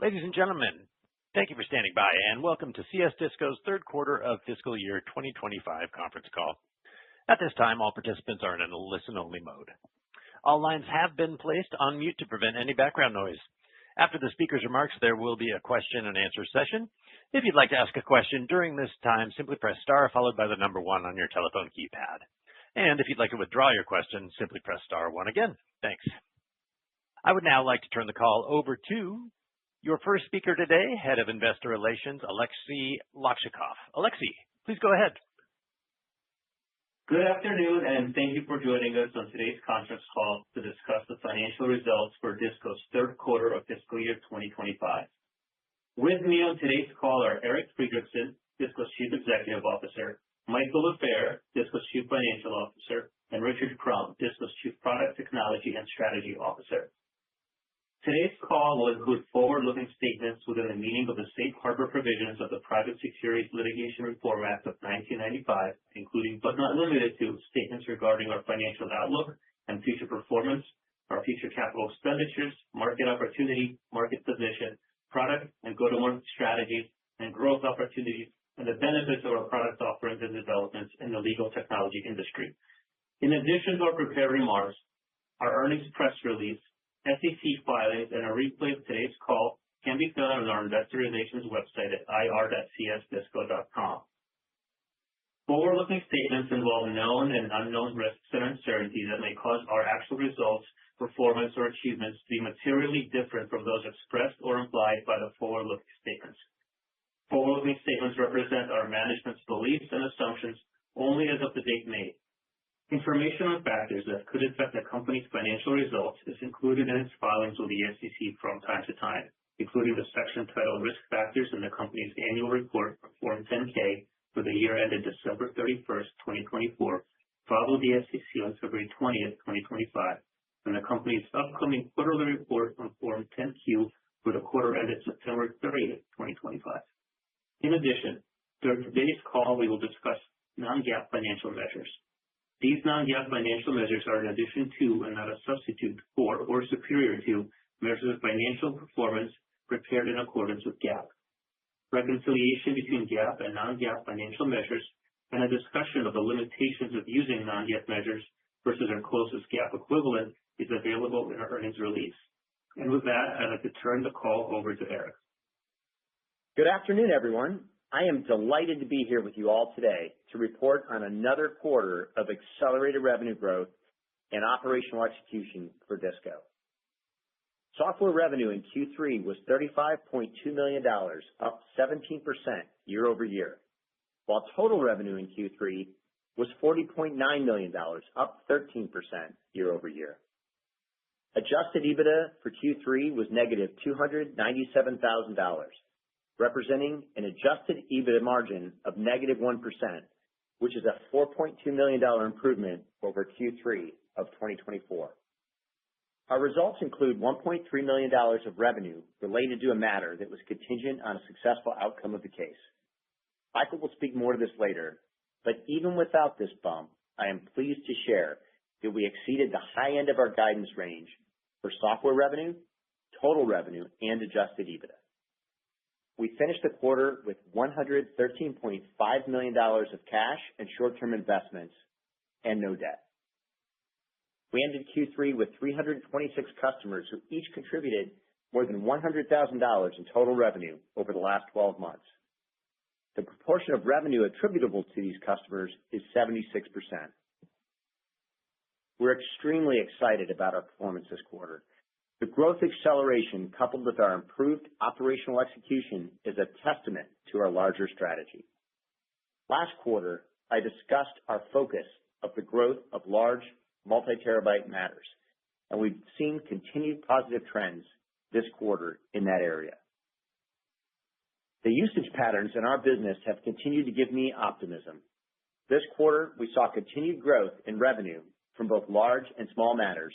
Ladies and gentlemen, thank you for standing by, and welcome to CS Disco's third quarter of fiscal year 2025 conference call. At this time, all participants are in a listen-only mode. All lines have been placed on mute to prevent any background noise. After the speaker's remarks, there will be a question-and-answer session. If you'd like to ask a question during this time, simply press star followed by the number 1 on your telephone keypad. And if you'd like to withdraw your question, simply press star 1 again. Thanks. I would now like to turn the call over to your first speaker today, Head of Investor Relations, Alexei Lakshikov. Alexei, please go ahead. Good afternoon, and thank you for joining us on today's conference call to discuss the financial results for Disco's third quarter of fiscal year 2025. With me on today's call are Eric Friedrichsen, Disco's Chief Executive Officer, Michael Lafair, Disco's Chief Financial Officer, and Richard Crum, Disco's Chief Product Technology and Strategy Officer. Today's call will include forward-looking statements within the meaning of the safe harbor provisions of the Private Securities Litigation Reform Act of 1995, including but not limited to statements regarding our financial outlook and future performance, our future capital expenditures, market opportunity, market position, product and go-to-market strategies, and growth opportunities, and the benefits of our product offerings and developments in the legal technology industry. In addition to our prepared remarks, our earnings press release, SEC filings, and a replay of today's call can be found on our investor relations website at ir.csdisco.com. Forward-looking statements involve known and unknown risks and uncertainties that may cause our actual results, performance, or achievements to be materially different from those expressed or implied by the forward-looking statements. Forward-looking statements represent our management's beliefs and assumptions only as of the date made. Information on factors that could affect the company's financial results is included in its filings with the SEC from time to time, including the section titled Risk Factors in the company's annual report for Form 10-K for the year ended December 31st, 2024, filed with the SEC on February 20th, 2025, and the company's upcoming quarterly report on Form 10-Q for the quarter ended September 30th, 2025. In addition, during today's call, we will discuss non-GAAP financial measures. These non-GAAP financial measures are in addition to and not a substitute for or superior to measures of financial performance prepared in accordance with GAAP. Reconciliation between GAAP and non-GAAP financial measures and a discussion of the limitations of using non-GAAP measures versus our closest GAAP equivalent is available in our earnings release. And with that, I'd like to turn the call over to Eric. Good afternoon, everyone. I am delighted to be here with you all today to report on another quarter of accelerated revenue growth and operational execution for Disco. Software revenue in Q3 was $35.2 million, up 17% year over year, while total revenue in Q3 was $40.9 million, up 13% year over year. Adjusted EBITDA for Q3 was negative $297,000. Representing an adjusted EBITDA margin of negative 1%, which is a $4.2 million improvement over Q3 of 2024. Our results include $1.3 million of revenue related to a matter that was contingent on a successful outcome of the case. Michael will speak more to this later, but even without this bump, I am pleased to share that we exceeded the high end of our guidance range for software revenue, total revenue, and adjusted EBITDA. We finished the quarter with $113.5 million of cash and short-term investments and no debt. We ended Q3 with 326 customers who each contributed more than $100,000 in total revenue over the last 12 months. The proportion of revenue attributable to these customers is 76%. We're extremely excited about our performance this quarter. The growth acceleration, coupled with our improved operational execution, is a testament to our larger strategy. Last quarter, I discussed our focus of the growth of large multi-terabyte matters, and we've seen continued positive trends this quarter in that area. The usage patterns in our business have continued to give me optimism. This quarter, we saw continued growth in revenue from both large and small matters,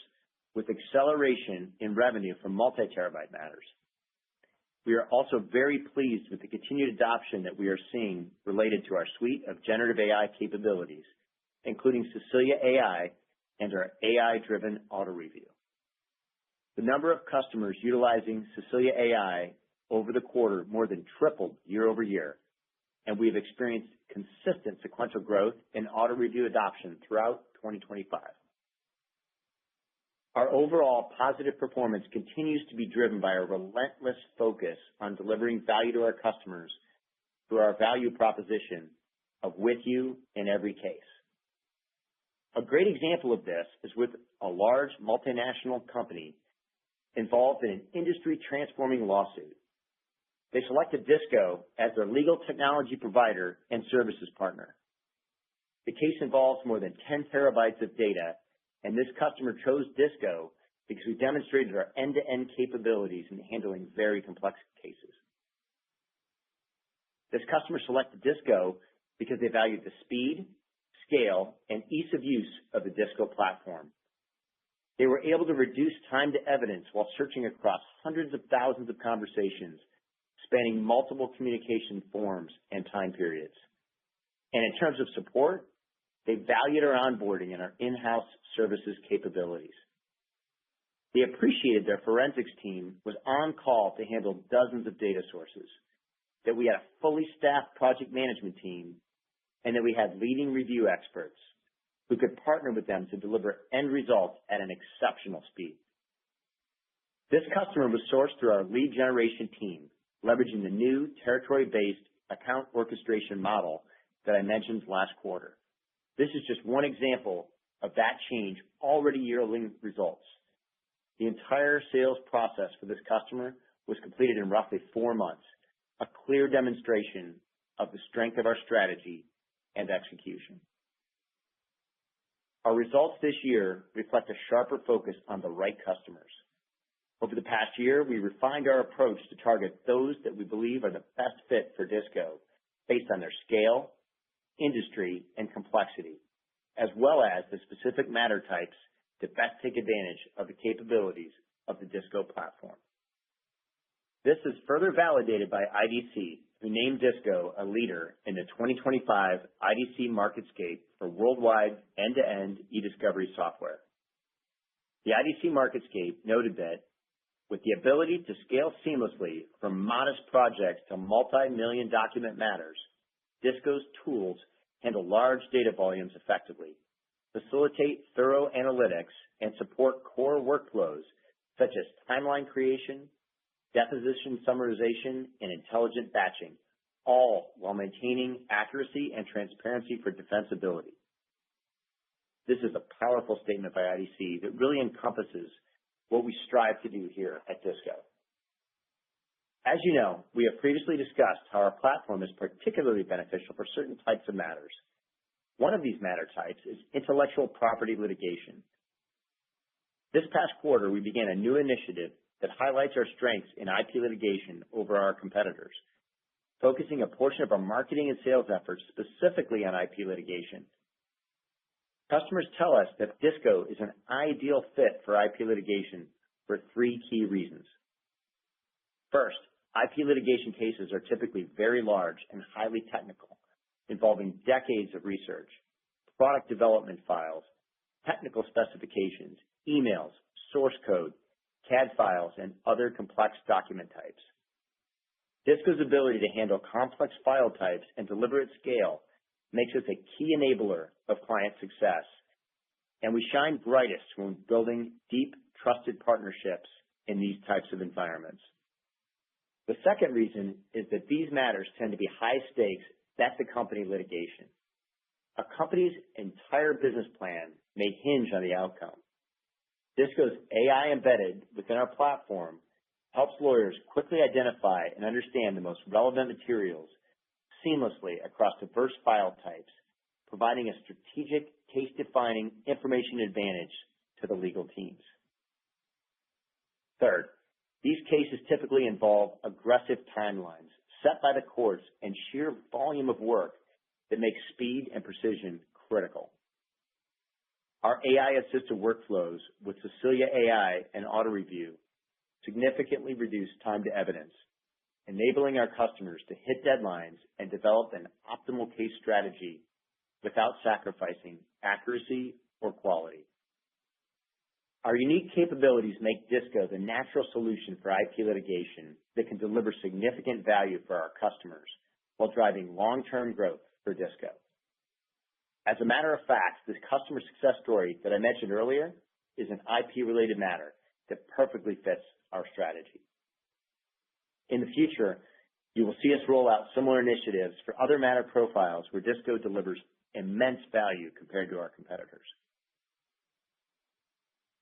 with acceleration in revenue from multi-terabyte matters. We are also very pleased with the continued adoption that we are seeing related to our suite of generative AI capabilities, including Cecilia AI and our AI-driven auto review. The number of customers utilizing Cecilia AI over the quarter more than tripled year over year, and we've experienced consistent sequential growth in auto review adoption throughout 2025. Our overall positive performance continues to be driven by a relentless focus on delivering value to our customers through our value proposition of with you in every case. A great example of this is with a large multinational company involved in an industry-transforming lawsuit. They selected DISCO as their legal technology provider and services partner. The case involves more than 10 terabytes of data, and this customer chose DISCO because we demonstrated our end-to-end capabilities in handling very complex cases. This customer selected DISCO because they valued the speed, scale, and ease of use of the DISCO platform. They were able to reduce time to evidence while searching across hundreds of thousands of conversations, spanning multiple communication forms and time periods. And in terms of support, they valued our onboarding and our in-house services capabilities. They appreciated their forensics team was on call to handle dozens of data sources, that we had a fully staffed project management team, and that we had leading review experts who could partner with them to deliver end results at an exceptional speed. This customer was sourced through our lead generation team, leveraging the new territory-based account orchestration model that I mentioned last quarter. This is just one example of that change already yielding results. The entire sales process for this customer was completed in roughly 4 months, a clear demonstration of the strength of our strategy and execution. Our results this year reflect a sharper focus on the right customers. Over the past year, we refined our approach to target those that we believe are the best fit for DISCO based on their scale, industry, and complexity, as well as the specific matter types that best take advantage of the capabilities of the DISCO platform. This is further validated by IDC, who named DISCO a leader in the 2025 IDC MarketScape for worldwide end-to-end e-discovery software. The IDC MarketScape noted that with the ability to scale seamlessly from modest projects to multi-million document matters, DISCO's tools handle large data volumes effectively, facilitate thorough analytics, and support core workflows such as timeline creation, deposition summarization, and intelligent batching, all while maintaining accuracy and transparency for defensibility. This is a powerful statement by IDC that really encompasses what we strive to do here at DISCO. As you know, we have previously discussed how our platform is particularly beneficial for certain types of matters. One of these matter types is intellectual property litigation. This past quarter, we began a new initiative that highlights our strengths in IP litigation over our competitors, focusing a portion of our marketing and sales efforts specifically on IP litigation. Customers tell us that DISCO is an ideal fit for IP litigation for 3 key reasons. First, IP litigation cases are typically very large and highly technical, involving decades of research, product development files, technical specifications, emails, source code, CAD files, and other complex document types. DISCO's ability to handle complex file types and deliver at scale makes us a key enabler of client success, and we shine brightest when building deep, trusted partnerships in these types of environments. The second reason is that these matters tend to be high stakes bet-the-company litigation. A company's entire business plan may hinge on the outcome. DISCO's AI embedded within our platform helps lawyers quickly identify and understand the most relevant materials seamlessly across diverse file types, providing a strategic, case-defining information advantage to the legal teams. Third, these cases typically involve aggressive timelines set by the courts and sheer volume of work that makes speed and precision critical. Our AI-assisted workflows with Cecilia AI and Auto Review significantly reduce time to evidence, enabling our customers to hit deadlines and develop an optimal case strategy without sacrificing accuracy or quality. Our unique capabilities make DISCO the natural solution for IP litigation that can deliver significant value for our customers while driving long-term growth for DISCO. As a matter of fact, this customer success story that I mentioned earlier is an IP-related matter that perfectly fits our strategy. In the future, you will see us roll out similar initiatives for other matter profiles where DISCO delivers immense value compared to our competitors.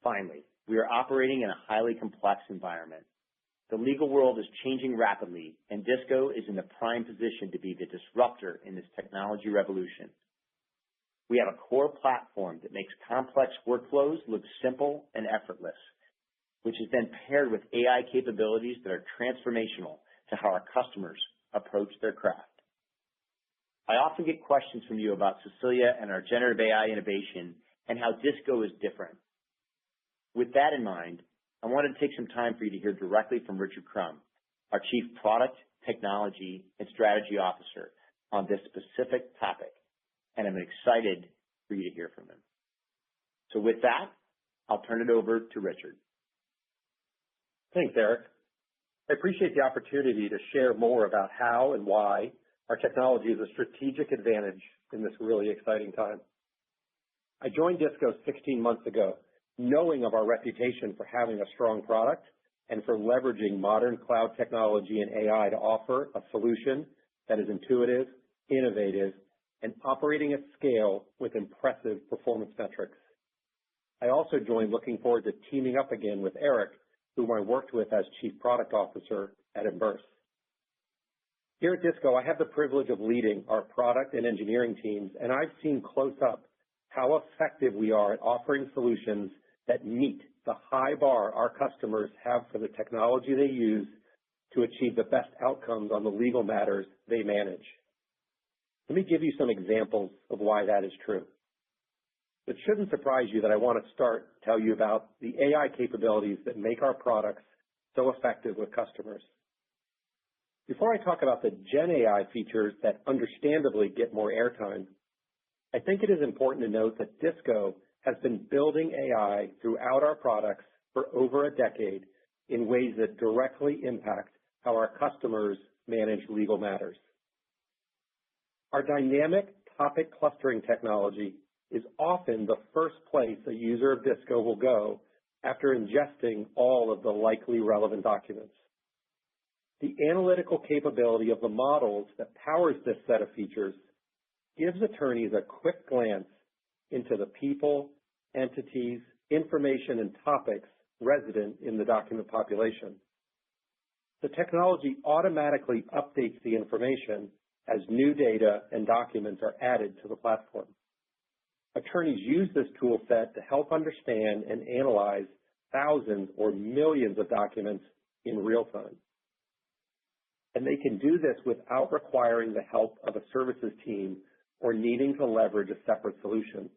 Finally, we are operating in a highly complex environment. The legal world is changing rapidly, and DISCO is in the prime position to be the disruptor in this technology revolution. We have a core platform that makes complex workflows look simple and effortless, which is then paired with AI capabilities that are transformational to how our customers approach their craft. I often get questions from you about Cecilia and our generative AI innovation and how DISCO is different. With that in mind, I wanted to take some time for you to hear directly from Richard Crum, our Chief Product, Technology, and Strategy Officer, on this specific topic, and I'm excited for you to hear from him. So with that, I'll turn it over to Richard. Thanks, Eric. I appreciate the opportunity to share more about how and why our technology is a strategic advantage in this really exciting time. I joined DISCO 16 months ago, knowing of our reputation for having a strong product and for leveraging modern cloud technology and AI to offer a solution that is intuitive, innovative, and operating at scale with impressive performance metrics. I also joined looking forward to teaming up again with Eric, whom I worked with as Chief Product Officer at Imburse. Here at DISCO, I have the privilege of leading our product and engineering teams, and I've seen close up how effective we are at offering solutions that meet the high bar our customers have for the technology they use to achieve the best outcomes on the legal matters they manage. Let me give you some examples of why that is true. It shouldn't surprise you that I want to tell you about the AI capabilities that make our products so effective with customers. Before I talk about the Gen AI features that understandably get more airtime, I think it is important to note that DISCO has been building AI throughout our products for over a decade in ways that directly impact how our customers manage legal matters. Our dynamic topic clustering technology is often the first place a user of DISCO will go after ingesting all of the likely relevant documents. The analytical capability of the models that powers this set of features gives attorneys a quick glance into the people, entities, information, and topics resident in the document population. The technology automatically updates the information as new data and documents are added to the platform. Attorneys use this tool set to help understand and analyze thousands or millions of documents in real time. And they can do this without requiring the help of a services team or needing to leverage a separate solution.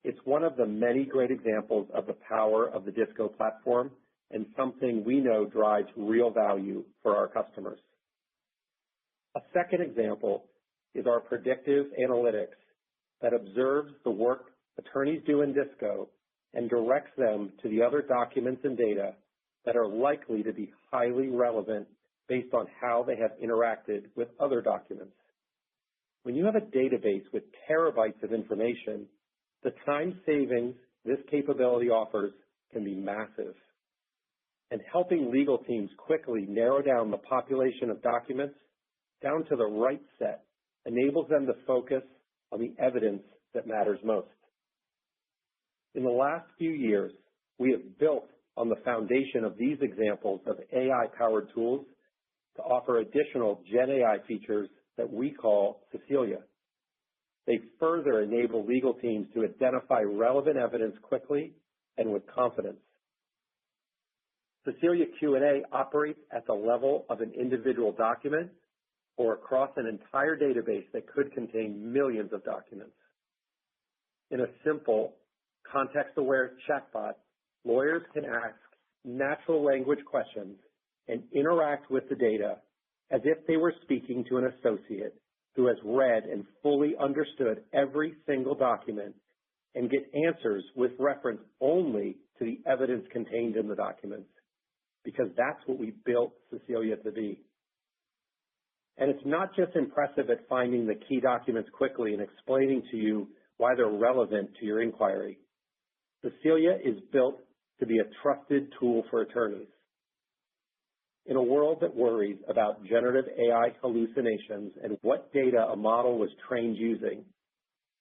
It's one of the many great examples of the power of the DISCO platform and something we know drives real value for our customers. A second example is our predictive analytics that observes the work attorneys do in DISCO and directs them to the other documents and data that are likely to be highly relevant based on how they have interacted with other documents. When you have a database with terabytes of information, the time savings this capability offers can be massive. And helping legal teams quickly narrow down the population of documents down to the right set enables them to focus on the evidence that matters most. In the last few years, we have built on the foundation of these examples of AI-powered tools to offer additional Gen AI features that we call Cecilia. They further enable legal teams to identify relevant evidence quickly and with confidence. Cecilia Q&A operates at the level of an individual document or across an entire database that could contain millions of documents. In a simple, context-aware chatbot, lawyers can ask natural language questions and interact with the data as if they were speaking to an associate who has read and fully understood every single document and get answers with reference only to the evidence contained in the documents, because that's what we built Cecilia to be. And it's not just impressive at finding the key documents quickly and explaining to you why they're relevant to your inquiry. Cecilia is built to be a trusted tool for attorneys. In a world that worries about generative AI hallucinations and what data a model was trained using,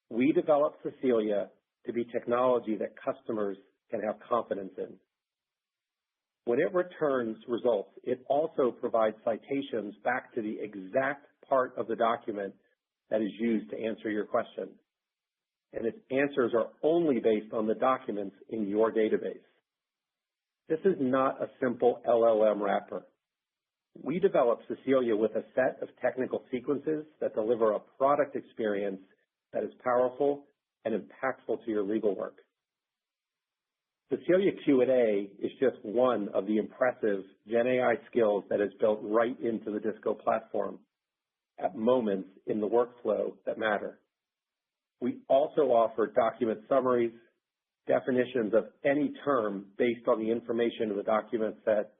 we developed Cecilia to be technology that customers can have confidence in. When it returns results, it also provides citations back to the exact part of the document that is used to answer your question. And its answers are only based on the documents in your database. This is not a simple LLM wrapper. We developed Cecilia with a set of technical sequences that deliver a product experience that is powerful and impactful to your legal work. Cecilia Q&A is just one of the impressive Gen AI skills that is built right into the Disco platform at moments in the workflow that matter. We also offer document summaries, definitions of any term based on the information of the document set,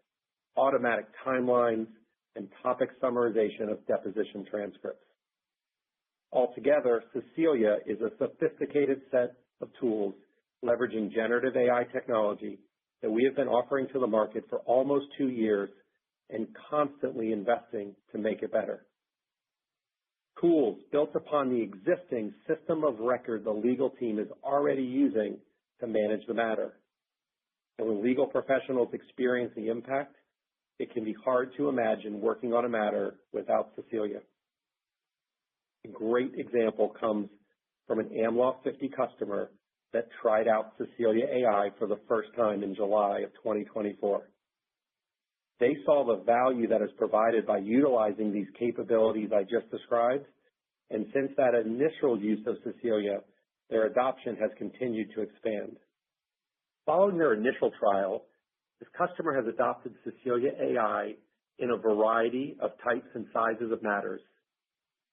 automatic timelines, and topic summarization of deposition transcripts. Altogether, Cecilia is a sophisticated set of tools leveraging generative AI technology that we have been offering to the market for almost 2 years and constantly investing to make it better. Tools built upon the existing system of record the legal team is already using to manage the matter. And when legal professionals experience the impact, it can be hard to imagine working on a matter without Cecilia. A great example comes from an AmLaw 50 customer that tried out Cecilia AI for the first time in July of 2024. They saw the value that is provided by utilizing these capabilities I just described, and since that initial use of Cecilia, their adoption has continued to expand. Following their initial trial, this customer has adopted Cecilia AI in a variety of types and sizes of matters,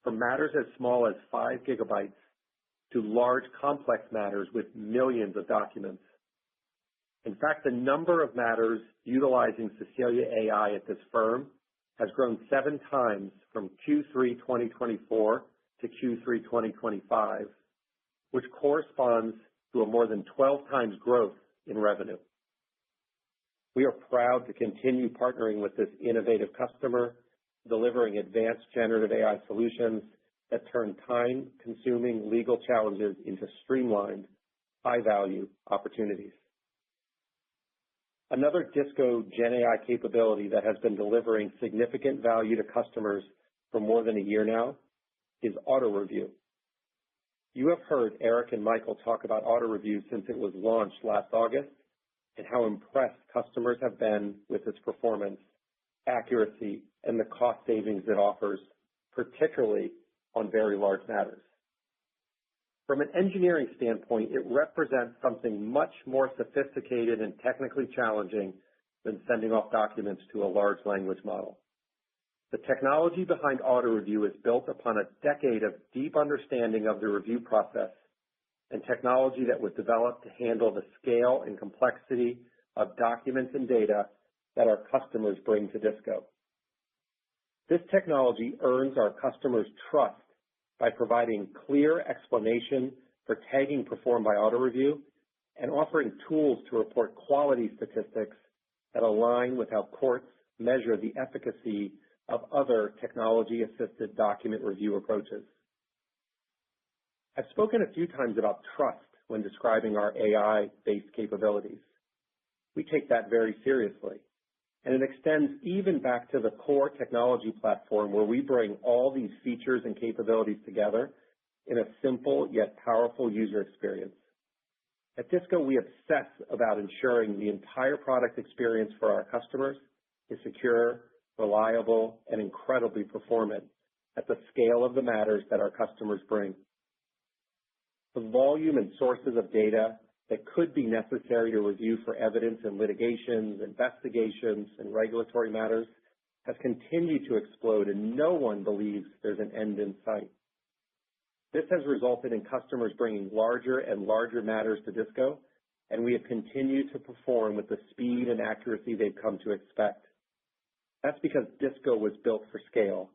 from matters as small as 5 gigabytes to large complex matters with millions of documents. In fact, the number of matters utilizing Cecilia AI at this firm has grown 7 times from Q3 2024 to Q3 2025, which corresponds to a more than 12 times growth in revenue. We are proud to continue partnering with this innovative customer, delivering advanced generative AI solutions that turn time-consuming legal challenges into streamlined, high-value opportunities. Another Disco Gen AI capability that has been delivering significant value to customers for more than a year now is auto review. You have heard Eric and Michael talk about auto review since it was launched last August and how impressed customers have been with its performance, accuracy, and the cost savings it offers, particularly on very large matters. From an engineering standpoint, it represents something much more sophisticated and technically challenging than sending off documents to a large language model. The technology behind auto review is built upon a decade of deep understanding of the review process and technology that was developed to handle the scale and complexity of documents and data that our customers bring to Disco. This technology earns our customers' trust by providing clear explanation for tagging performed by auto review and offering tools to report quality statistics that align with how courts measure the efficacy of other technology-assisted document review approaches. I've spoken a few times about trust when describing our AI-based capabilities. We take that very seriously, and it extends even back to the core technology platform where we bring all these features and capabilities together in a simple yet powerful user experience. At Disco, we obsess about ensuring the entire product experience for our customers is secure, reliable, and incredibly performant at the scale of the matters that our customers bring. The volume and sources of data that could be necessary to review for evidence in litigations, investigations, and regulatory matters has continued to explode, and no one believes there's an end in sight. This has resulted in customers bringing larger and larger matters to Disco and we have continued to perform with the speed and accuracy they've come to expect. That's because DISCO was built for scale.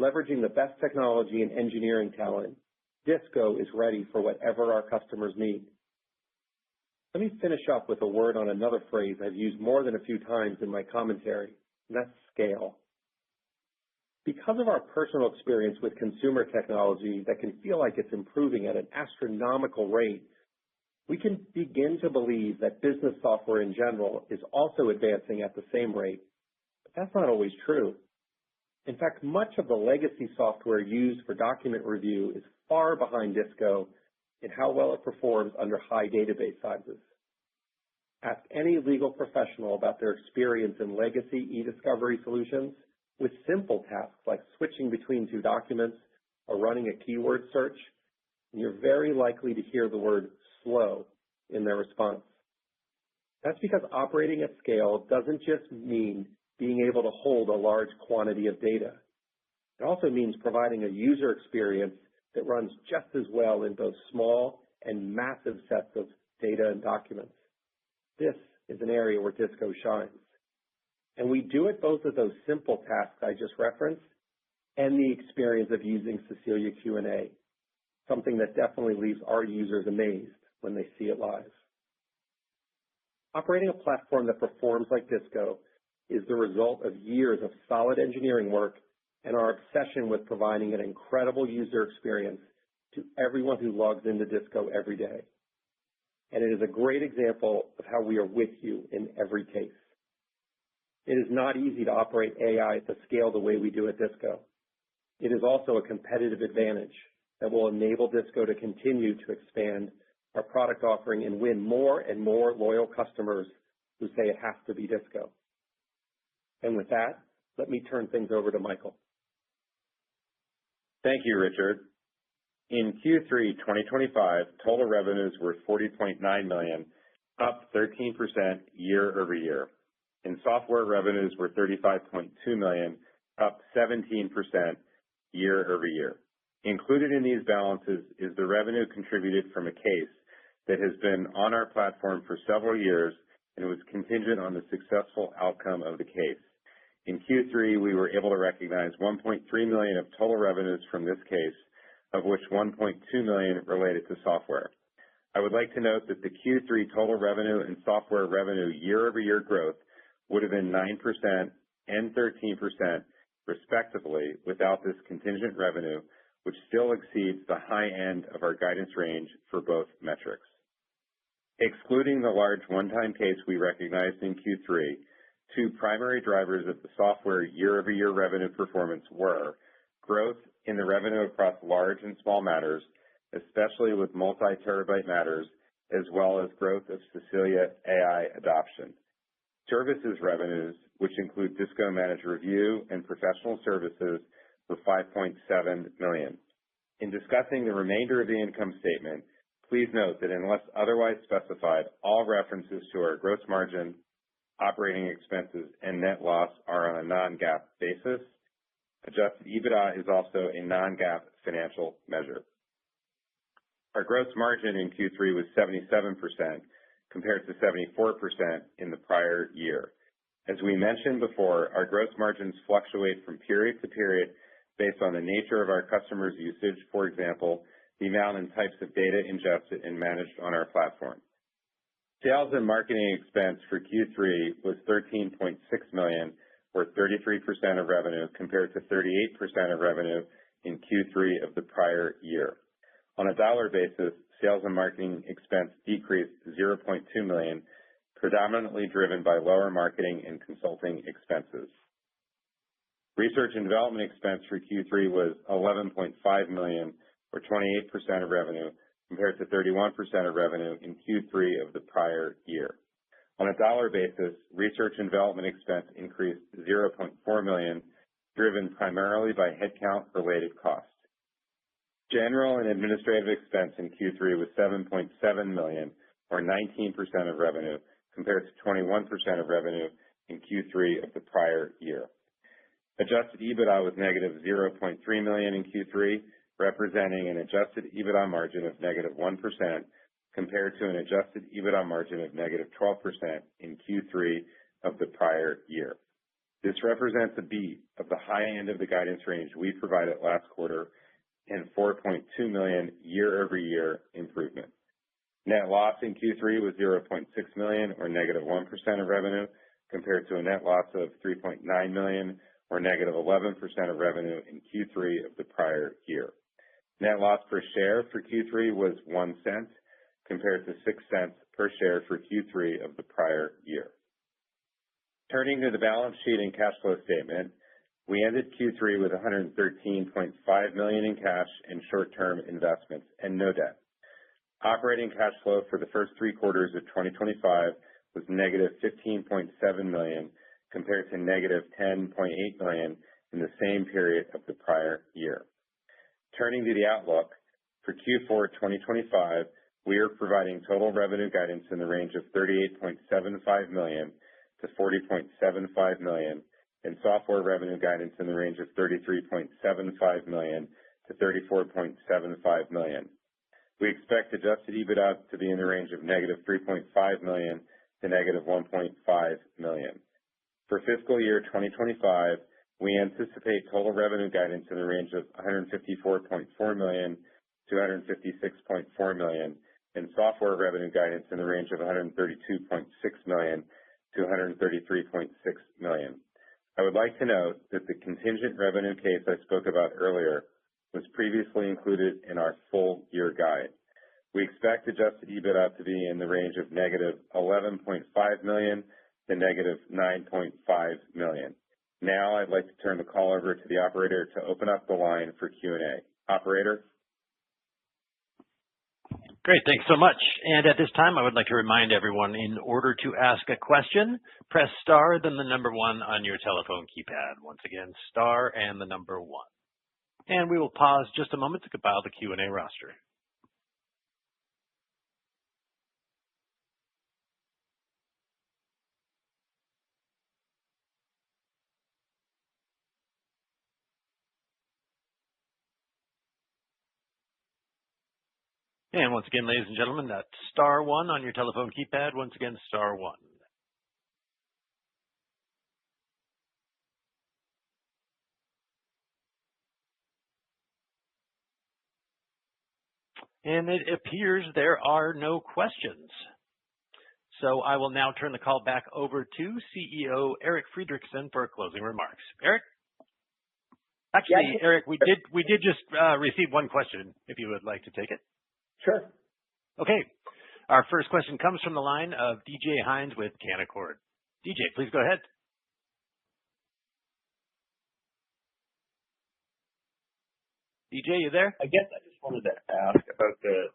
Leveraging the best technology and engineering talent, DISCO is ready for whatever our customers need. Let me finish up with a word on another phrase I've used more than a few times in my commentary, and that's scale. Because of our personal experience with consumer technology that can feel like it's improving at an astronomical rate, we can begin to believe that business software in general is also advancing at the same rate. But that's not always true. In fact, much of the legacy software used for document review is far behind DISCO in how well it performs under high database sizes. Ask any legal professional about their experience in legacy e-discovery solutions with simple tasks like switching between two documents or running a keyword search, and you're very likely to hear the word slow in their response. That's because operating at scale doesn't just mean being able to hold a large quantity of data. It also means providing a user experience that runs just as well in both small and massive sets of data and documents. This is an area where DISCO shines. And we do it both with those simple tasks I just referenced and the experience of using Cecilia Q&A, something that definitely leaves our users amazed when they see it live. Operating a platform that performs like DISCO is the result of years of solid engineering work and our obsession with providing an incredible user experience to everyone who logs into DISCO every day. And it is a great example of how we are with you in every case. It is not easy to operate AI at the scale the way we do at DISCO. It is also a competitive advantage that will enable DISCO to continue to expand our product offering and win more and more loyal customers who say it has to be DISCO. And with that, let me turn things over to Michael. Thank you, Richard. In Q3 2025, total revenues were $40.9 million, up 13% year over year. And software revenues were $35.2 million, up 17% year over year. Included in these balances is the revenue contributed from a case that has been on our platform for several years and was contingent on the successful outcome of the case. In Q3, we were able to recognize $1.3 million of total revenues from this case, of which $1.2 million related to software. I would like to note that the Q3 total revenue and software revenue year-over-year growth would have been 9% and 13%, respectively, without this contingent revenue, which still exceeds the high end of our guidance range for both metrics. Excluding the large one-time case we recognized in Q3, two primary drivers of the software year-over-year revenue performance were growth in the revenue across large and small matters, especially with multi-terabyte matters, as well as growth of Cecilia AI adoption. Services revenues, which include DISCO Managed Review and professional services, were $5.7 million. In discussing the remainder of the income statement, please note that unless otherwise specified, all references to our gross margin, operating expenses, and net loss are on a non-GAAP basis. Adjusted EBITDA is also a non-GAAP financial measure. Our gross margin in Q3 was 77% compared to 74% in the prior year. As we mentioned before, our gross margins fluctuate from period to period based on the nature of our customers' usage, for example, the amount and types of data ingested and managed on our platform. Sales and marketing expense for Q3 was $13.6 million, or 33% of revenue, compared to 38% of revenue in Q3 of the prior year. On a dollar basis, sales and marketing expense decreased $0.2 million, predominantly driven by lower marketing and consulting expenses. Research and development expense for Q3 was $11.5 million, or 28% of revenue, compared to 31% of revenue in Q3 of the prior year. On a dollar basis, research and development expense increased $0.4 million, driven primarily by headcount-related costs. General and administrative expense in Q3 was $7.7 million, or 19% of revenue, compared to 21% of revenue in Q3 of the prior year. Adjusted EBITDA was negative $0.3 million in Q3, representing an adjusted EBITDA margin of negative 1%, compared to an adjusted EBITDA margin of negative 12% in Q3 of the prior year. This represents a beat of the high end of the guidance range we provided last quarter and $4.2 million year-over-year improvement. Net loss in Q3 was $0.6 million, or negative 1% of revenue, compared to a net loss of $3.9 million, or negative 11% of revenue in Q3 of the prior year. Net loss per share for Q3 was 1 cent, compared to 6 cents per share for Q3 of the prior year. Turning to the balance sheet and cash flow statement, we ended Q3 with $113.5 million in cash and short-term investments and no debt. Operating cash flow for the first 3 quarters of 2025 was negative $15.7 million, compared to negative $10.8 million in the same period of the prior year. Turning to the outlook, for Q4 2025, we are providing total revenue guidance in the range of $38.75 million to $40.75 million, and software revenue guidance in the range of $33.75 million to $34.75 million. We expect adjusted EBITDA to be in the range of negative $3.5 million to negative $1.5 million. For fiscal year 2025, we anticipate total revenue guidance in the range of $154.4 million to $156.4 million, and software revenue guidance in the range of $132.6 million to $133.6 million. I would like to note that the contingent revenue case I spoke about earlier was previously included in our full year guide. We expect adjusted EBITDA to be in the range of negative $11.5 million to negative $9.5 million. Now I'd like to turn the call over to the operator to open up the line for Q&A. Operator? Great, thanks so much. And at this time, I would like to remind everyone, in order to ask a question, press star, then the number 1 on your telephone keypad. Once again, star and the number 1. And we will pause just a moment to compile the Q&A roster. And once again, ladies and gentlemen, that's star 1 on your telephone keypad. Once again, star 1. And it appears there are no questions. So I will now turn the call back over to CEO Eric Friedrichsen for closing remarks. Eric? Actually, Eric, we did just receive one question, if you would like to take it. Sure. Okay. Our first question comes from the line of DJ Hines with Canaccord. DJ, please go ahead. DJ, you there? I guess I just wanted to ask about the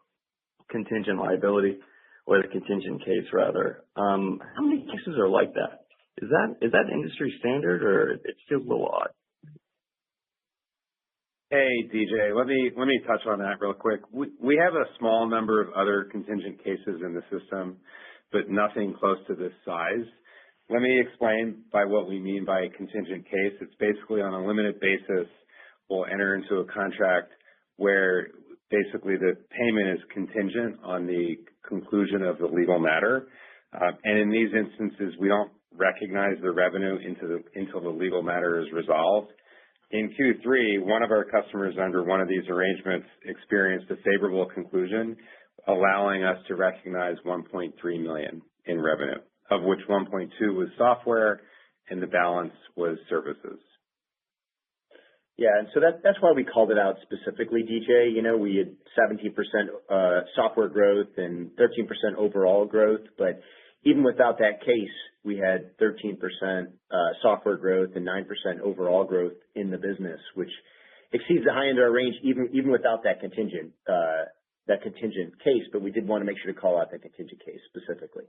contingent liability, or the contingent case rather. How many cases are like that? Is that industry standard, or it feels a little odd? Hey, DJ, let me touch on that real quick. We have a small number of other contingent cases in the system, but nothing close to this size. Let me explain by what we mean by a contingent case. It's basically on a limited basis, we'll enter into a contract where basically the payment is contingent on the conclusion of the legal matter. And in these instances, we don't recognize the revenue until the legal matter is resolved. In Q3, one of our customers under one of these arrangements experienced a favorable conclusion, allowing us to recognize $1.3 million in revenue, of which 1.2 was software and the balance was services. Yeah, and so that's why we called it out specifically, DJ. You know, we had 17% software growth and 13% overall growth, but even without that case, we had 13% software growth and 9% overall growth in the business, which exceeds the high end of our range, even without that contingent case. But we did want to make sure to call out that contingent case specifically.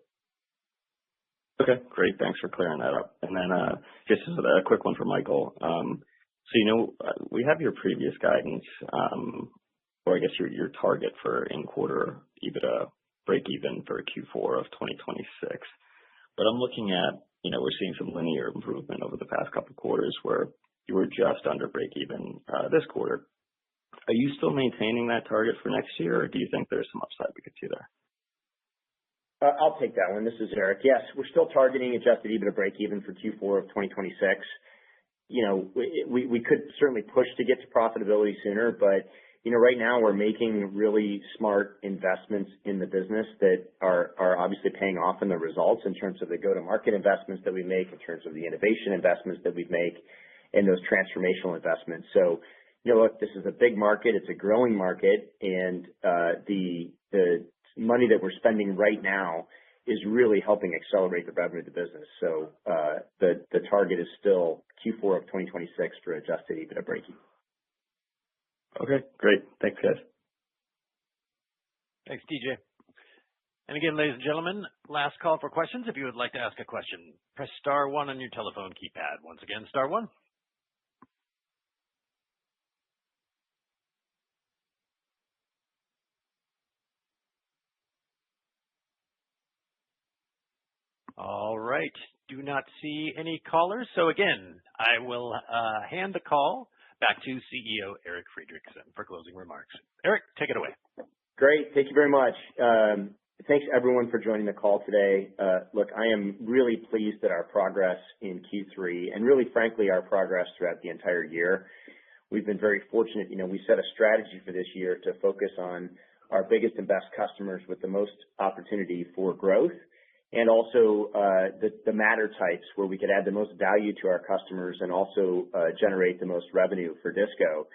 Okay, great. Thanks for clearing that up. And then just a quick one for Michael. So, you know, we have your previous guidance, or I guess your target for in-quarter EBITDA break even for Q4 of 2026. But I'm looking at, you know, we're seeing some linear improvement over the past couple of quarters where you were just under break even this quarter. Are you still maintaining that target for next year, or do you think there's some upside we could see there? I'll take that one. This is Eric. Yes, we're still targeting adjusted EBITDA break-even for Q4 of 2026. You know, we could certainly push to get to profitability sooner, but, you know, right now we're making really smart investments in the business that are obviously paying off in the results in terms of the go-to-market investments that we make, in terms of the innovation investments that we make, and those transformational investments. So, you know, look, this is a big market. It's a growing market, and the money that we're spending right now is really helping accelerate the revenue of the business. So the target is still Q4 of 2026 for adjusted EBITDA break-even. Okay, great. Thanks, guys. Thanks, DJ. And again, ladies and gentlemen, last call for questions. If you would like to ask a question, press star one on your telephone keypad. Once again, star one. All right. Do not see any callers. So again, I will hand the call back to CEO Eric Friedrichsen for closing remarks. Eric, take it away. Great. Thank you very much. Thanks, everyone, for joining the call today. Look, I am really pleased at our progress in Q3 and really, frankly, our progress throughout the entire year. We've been very fortunate. You know, we set a strategy for this year to focus on our biggest and best customers with the most opportunity for growth, and also the matter types where we could add the most value to our customers and also generate the most revenue for DISCO.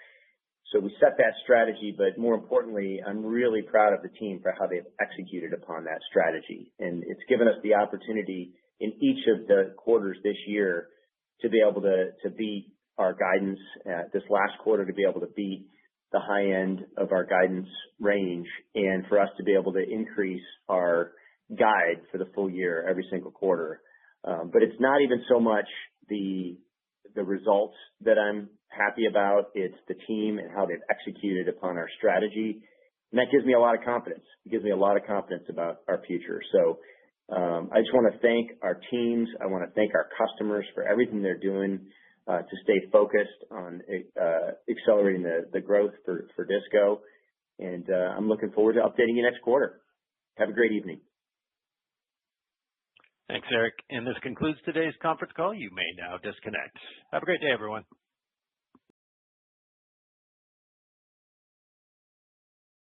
So we set that strategy, but more importantly, I'm really proud of the team for how they've executed upon that strategy. And it's given us the opportunity in each of the quarters this year to be able to beat our guidance, this last quarter to be able to beat the high end of our guidance range, and for us to be able to increase our guide for the full year every single quarter. But it's not even so much the results that I'm happy about. It's the team and how they've executed upon our strategy. And that gives me a lot of confidence. It gives me a lot of confidence about our future. So I just want to thank our teams. I want to thank our customers for everything they're doing to stay focused on accelerating the growth for DISCO. And I'm looking forward to updating you next quarter. Have a great evening. Thanks, Eric. And this concludes today's conference call. You may now disconnect. Have a great day, everyone.